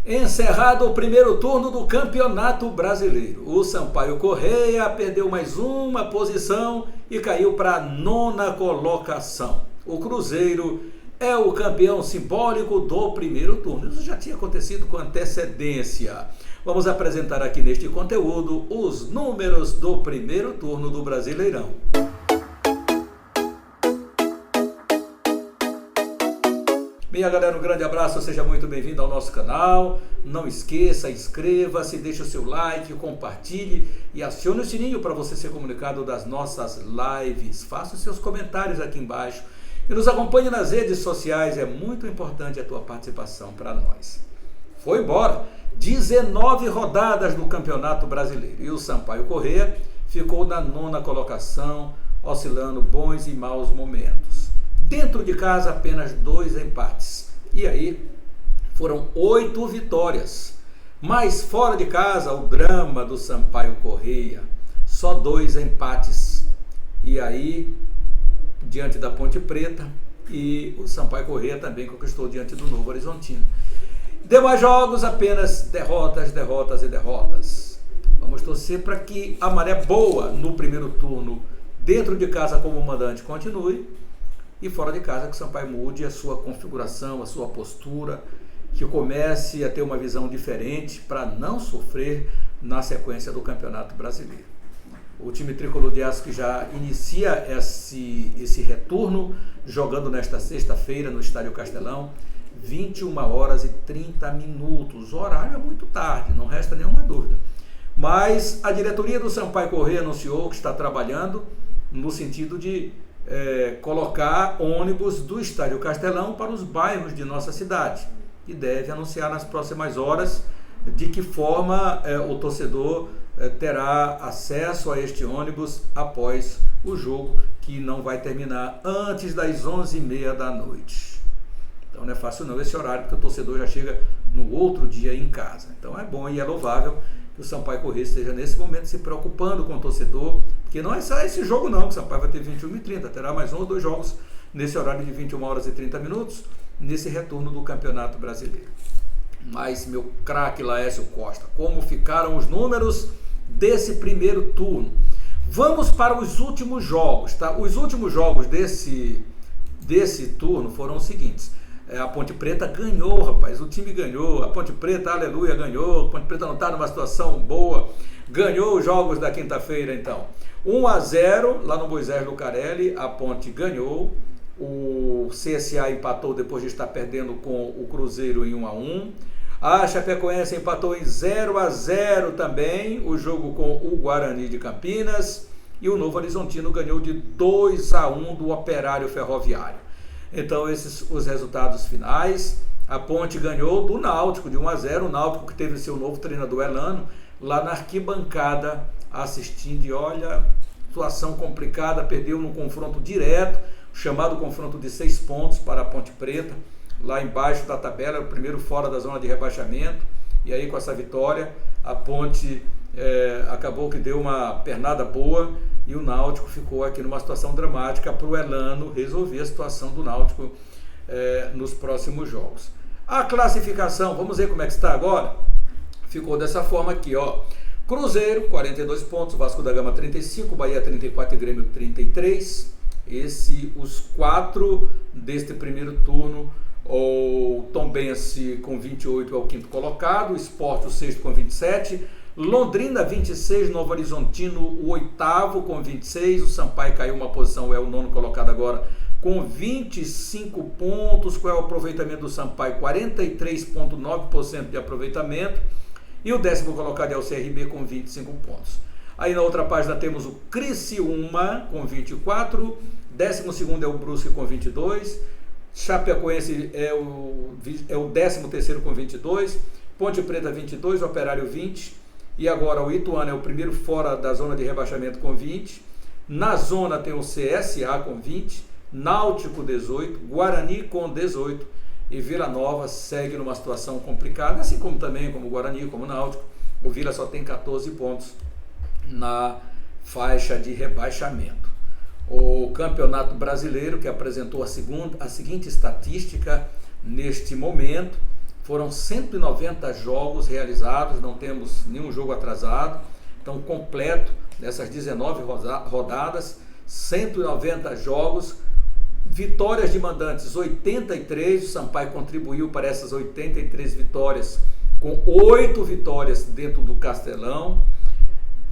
Encerrado o primeiro turno do Campeonato Brasileiro, o Sampaio Corrêa perdeu mais uma posição e caiu para a 9ª colocação. O Cruzeiro é o campeão simbólico do primeiro turno. Isso já tinha acontecido com antecedência. Vamos apresentar aqui neste conteúdo os números do primeiro turno do Brasileirão. Minha galera, um grande abraço, seja muito bem-vindo ao nosso canal. Não esqueça, inscreva-se, deixe o seu like, compartilhe e acione o sininho para você ser comunicado das nossas lives. Faça os seus comentários aqui embaixo e nos acompanhe nas redes sociais, é muito importante a tua participação para nós. Foi embora 19 rodadas do Campeonato Brasileiro e o Sampaio Corrêa ficou na 9ª colocação, oscilando bons e maus momentos. Dentro de casa, apenas 2 empates. E aí, foram 8 vitórias. Mas fora de casa, o drama do Sampaio Corrêa. Só 2 empates. E aí, diante da Ponte Preta, e o Sampaio Corrêa também conquistou diante do Novo Horizontino. Demais jogos, apenas derrotas, derrotas e derrotas. Vamos torcer para que a maré boa no primeiro turno, dentro de casa como mandante, continue. E fora de casa que o Sampaio mude a sua configuração, a sua postura, que comece a ter uma visão diferente para não sofrer na sequência do Campeonato Brasileiro. O time tricolor de aço que já inicia esse retorno, jogando nesta sexta-feira no Estádio Castelão, 21h30. O horário é muito tarde, não resta nenhuma dúvida. Mas a diretoria do Sampaio Corrêa anunciou que está trabalhando no sentido de colocar ônibus do Estádio Castelão para os bairros de nossa cidade e deve anunciar nas próximas horas de que forma o torcedor terá acesso a este ônibus após o jogo, que não vai terminar antes das 11h30 da noite. Então não é fácil não esse horário, porque o torcedor já chega no outro dia em casa. Então é bom e é louvável que o Sampaio Corrêa esteja nesse momento se preocupando com o torcedor, porque não é só esse jogo não, que o Sampaio vai ter 21h30, terá mais 1 ou 2 jogos nesse horário de 21h30, nesse retorno do Campeonato Brasileiro. Mas, meu craque Laércio Costa, como ficaram os números desse primeiro turno? Vamos para os últimos jogos, tá? Os últimos jogos desse turno foram os seguintes. A Ponte Preta ganhou, rapaz, o time ganhou, a Ponte Preta, aleluia, ganhou, a Ponte Preta não está numa situação boa, ganhou os jogos da quinta-feira então. 1-0 lá no Moisés Lucarelli, a Ponte ganhou, o CSA empatou depois de estar perdendo com o Cruzeiro em 1-1, a Chapecoense empatou em 0-0 também, o jogo com o Guarani de Campinas, e o Novo Horizontino ganhou de 2-1 do Operário Ferroviário. Então esses os resultados finais. A Ponte ganhou do Náutico de 1-0, o Náutico que teve seu novo treinador Elano lá na arquibancada assistindo, e olha, situação complicada, perdeu no confronto direto, chamado confronto de 6 pontos para a Ponte Preta, lá embaixo da tabela, o primeiro fora da zona de rebaixamento, e aí com essa vitória a Ponte acabou que deu uma pernada boa, e o Náutico ficou aqui numa situação dramática para o Elano resolver a situação do Náutico nos próximos jogos. A classificação, vamos ver como é que está agora? Ficou dessa forma aqui, ó. Cruzeiro, 42 pontos, Vasco da Gama 35, Bahia 34 e Grêmio 33. Os 4 deste primeiro turno. O Tombense com 28 é o 5º colocado, o Sport o 6º com 27, Londrina 26, Novo Horizontino o 8º com 26, o Sampaio caiu uma posição, é o 9º colocado agora com 25 pontos. Qual é o aproveitamento do Sampaio? 43,9% de aproveitamento, e o 10º colocado é o CRB com 25 pontos. Aí na outra página temos o Criciúma com 24, 12º é o Brusque com 22, Chapecoense é o 13º com 22, Ponte Preta 22, Operário 20, e agora o Ituano é o primeiro fora da zona de rebaixamento com 20, na zona tem o CSA com 20, Náutico 18, Guarani com 18, e Vila Nova segue numa situação complicada, assim como também como o Guarani, como o Náutico. O Vila só tem 14 pontos na faixa de rebaixamento. O Campeonato Brasileiro, que apresentou a seguinte estatística neste momento, Foram 190 jogos realizados, não temos nenhum jogo atrasado. Então, completo dessas 19 rodadas, 190 jogos, vitórias de mandantes 83, o Sampaio contribuiu para essas 83 vitórias, com 8 vitórias dentro do Castelão,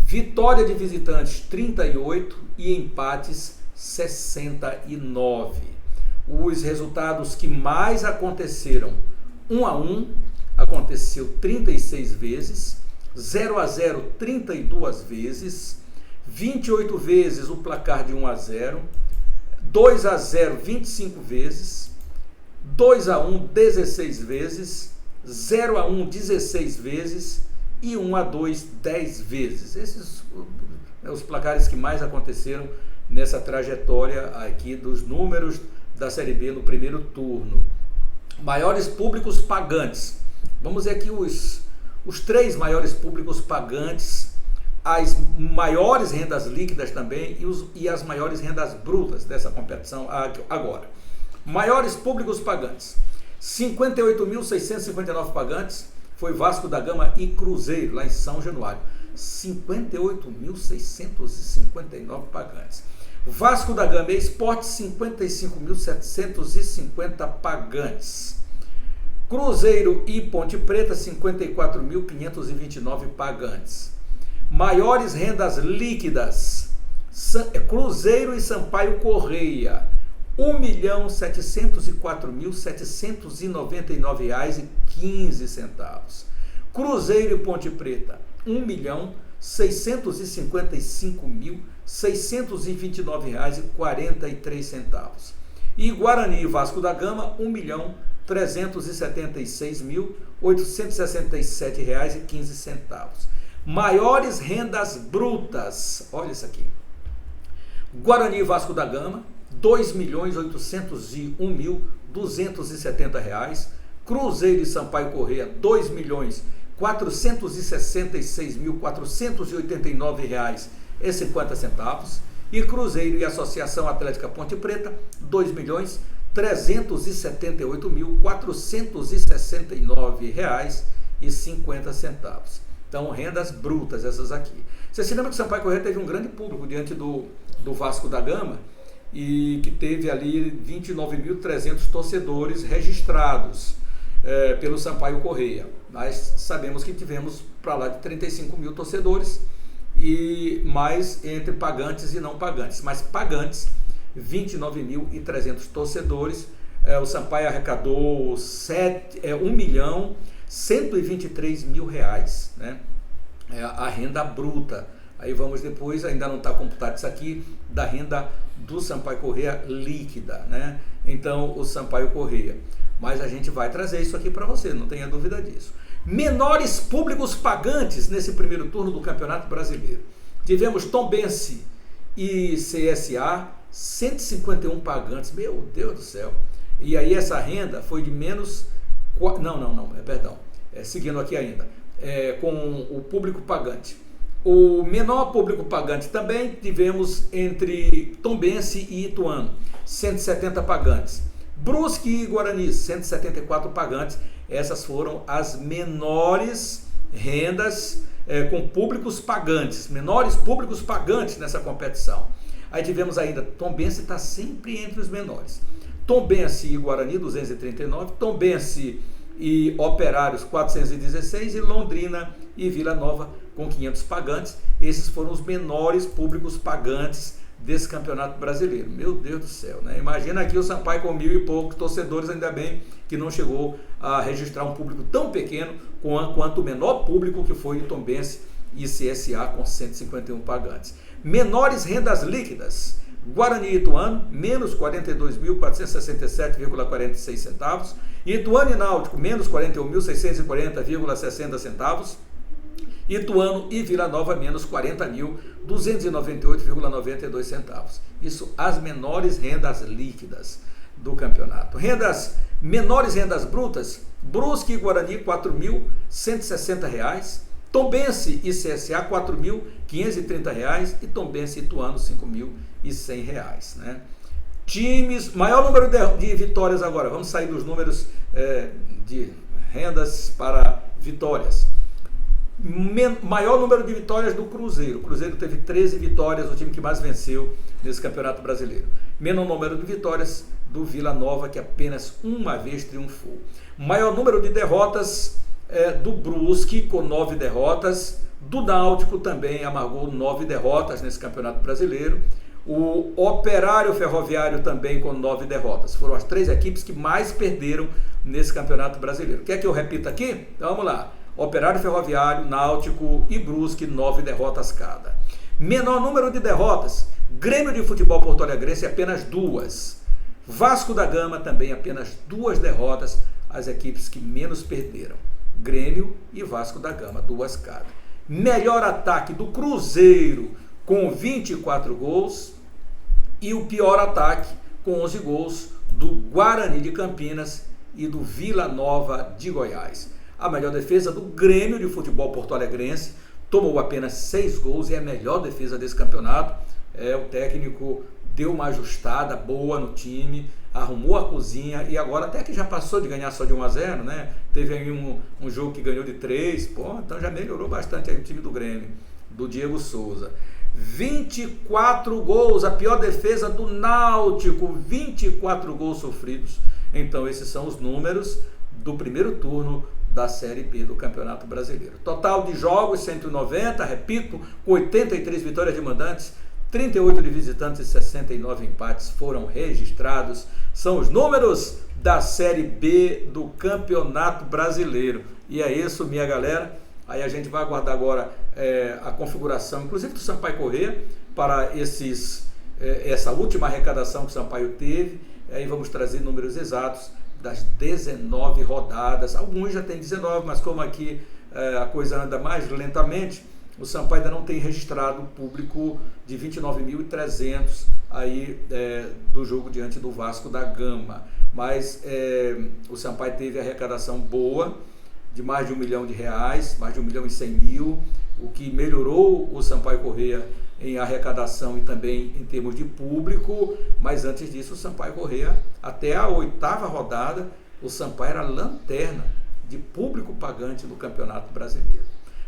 vitória de visitantes 38 e empates 69. Os resultados que mais aconteceram: 1-1 aconteceu 36 vezes, 0-0 32 vezes, 28 vezes o placar de 1-0, 2-0 25 vezes, 2-1 16 vezes, 0-1 16 vezes e 1-2 10 vezes. Esses são os placares que mais aconteceram nessa trajetória aqui dos números da Série B no primeiro turno. Maiores públicos pagantes. Vamos ver aqui os 3 maiores públicos pagantes, as maiores rendas líquidas também e as maiores rendas brutas dessa competição agora. Maiores públicos pagantes: 58.659 pagantes, foi Vasco da Gama e Cruzeiro, lá em São Januário. 58.659 pagantes. Vasco da Gama e Sport, 55.750 pagantes. Cruzeiro e Ponte Preta, 54.529 pagantes. Maiores rendas líquidas: Cruzeiro e Sampaio Correia, R$ 1.074.799,15. Cruzeiro e Ponte Preta, R$ 1.655.629,43. E Guarani e Vasco da Gama, R$ 1.376.867,15. Maiores rendas brutas, olha isso aqui: Guarani e Vasco da Gama, R$ 2.801.270. Cruzeiro e Sampaio Correia, R$ 2.466.489,50. E Cruzeiro e Associação Atlética Ponte Preta, R$ 2.378.469,50. Então, rendas brutas essas aqui. Você se lembra que o Sampaio Correia teve um grande público diante do Vasco da Gama, e que teve ali 29.300 torcedores registrados pelo Sampaio Correia. Nós sabemos que tivemos para lá de 35 mil torcedores, e mais entre pagantes e não pagantes. Mas pagantes, 29.300 torcedores. O Sampaio arrecadou R$1.123.000, né? A renda bruta. Aí vamos depois, ainda não está computado isso aqui, da renda do Sampaio Correia líquida, né? Então, o Sampaio Correia. Mas a gente vai trazer isso aqui para você, não tenha dúvida disso. Menores públicos pagantes nesse primeiro turno do Campeonato Brasileiro. Tivemos Tombense e CSA, 151 pagantes. Meu Deus do céu. E aí essa renda foi de menos... seguindo aqui ainda, com o público pagante. O menor público pagante também tivemos entre Tombense e Ituano, 170 pagantes. Brusque e Guarani, 174 pagantes. Essas foram as menores rendas com públicos pagantes, menores públicos pagantes nessa competição. Aí tivemos ainda, Tombense está sempre entre os menores. Tombense e Guarani, 239, Tombense e Operários, 416, e Londrina e Vila Nova com 500 pagantes. Esses foram os menores públicos pagantes desse Campeonato Brasileiro. Meu Deus do céu, né? Imagina aqui o Sampaio com 1.000 e poucos torcedores, ainda bem que não chegou a registrar um público tão pequeno quanto o menor público que foi o Tombense e CSA com 151 pagantes. Menores rendas líquidas: Guarani e Ituano, menos 42.467,46 centavos. Ituano e Náutico, menos 41.640,60 centavos. Ituano e Vila Nova, menos 40.298,92 centavos. Isso as menores rendas líquidas do campeonato. Menores rendas brutas: Brusque e Guarani, R$ 4.160. Tombense e CSA, R$ 4.530. E Tombense e Ituano, R$ 5.100, né? Times, maior número de vitórias agora. Vamos sair dos números de rendas para vitórias. Maior número de vitórias do Cruzeiro. O Cruzeiro teve 13 vitórias, o time que mais venceu nesse Campeonato Brasileiro. Menor número de vitórias do Vila Nova, que apenas uma vez triunfou. Maior número de derrotas do Brusque, com 9 derrotas. Do Náutico também amargou 9 derrotas nesse Campeonato Brasileiro. O Operário Ferroviário também com 9 derrotas. Foram as 3 equipes que mais perderam nesse Campeonato Brasileiro. Quer que eu repita aqui? Então vamos lá. Operário Ferroviário, Náutico e Brusque, 9 derrotas cada. Menor número de derrotas, Grêmio de Futebol Porto Alegrense, apenas 2. Vasco da Gama também apenas 2 derrotas, as equipes que menos perderam. Grêmio e Vasco da Gama, 2 cada. Melhor ataque do Cruzeiro, com 24 gols. E o pior ataque, com 11 gols, do Guarani de Campinas e do Vila Nova de Goiás. A melhor defesa do Grêmio de Futebol Porto Alegrense, tomou apenas 6 gols e é a melhor defesa desse campeonato. O técnico deu uma ajustada boa no time, arrumou a cozinha e agora até que já passou de ganhar só de 1-0, né? Teve aí um jogo que ganhou de 3, então já melhorou bastante aí o time do Grêmio, do Diego Souza. 24 gols, a pior defesa do Náutico, 24 gols sofridos. Então esses são os números do primeiro turno da Série B do Campeonato Brasileiro. Total de jogos, 190, repito, com 83 vitórias de mandantes, 38 de visitantes e 69 empates foram registrados. São os números da Série B do Campeonato Brasileiro. E é isso, minha galera. Aí a gente vai aguardar agora a configuração, inclusive do Sampaio Corrêa, para essa última arrecadação que o Sampaio teve. Aí vamos trazer números exatos das 19 rodadas. Alguns já tem 19, mas como aqui a coisa anda mais lentamente, o Sampaio ainda não tem registrado o público de 29.300 aí do jogo diante do Vasco da Gama. Mas o Sampaio teve arrecadação boa, de mais de R$1 milhão, mais de R$1.100.000, o que melhorou o Sampaio Corrêa em arrecadação e também em termos de público. Mas antes disso, o Sampaio Corrêa, até a 8ª rodada, o Sampaio era lanterna de público pagante do Campeonato Brasileiro.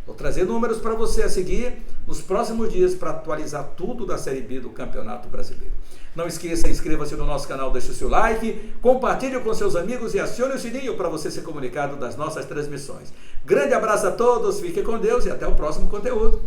Vou trazer números para você a seguir nos próximos dias para atualizar tudo da Série B do Campeonato Brasileiro. Não esqueça, inscreva-se no nosso canal, deixe o seu like, compartilhe com seus amigos e acione o sininho para você ser comunicado das nossas transmissões. Grande abraço a todos, fique com Deus e até o próximo conteúdo.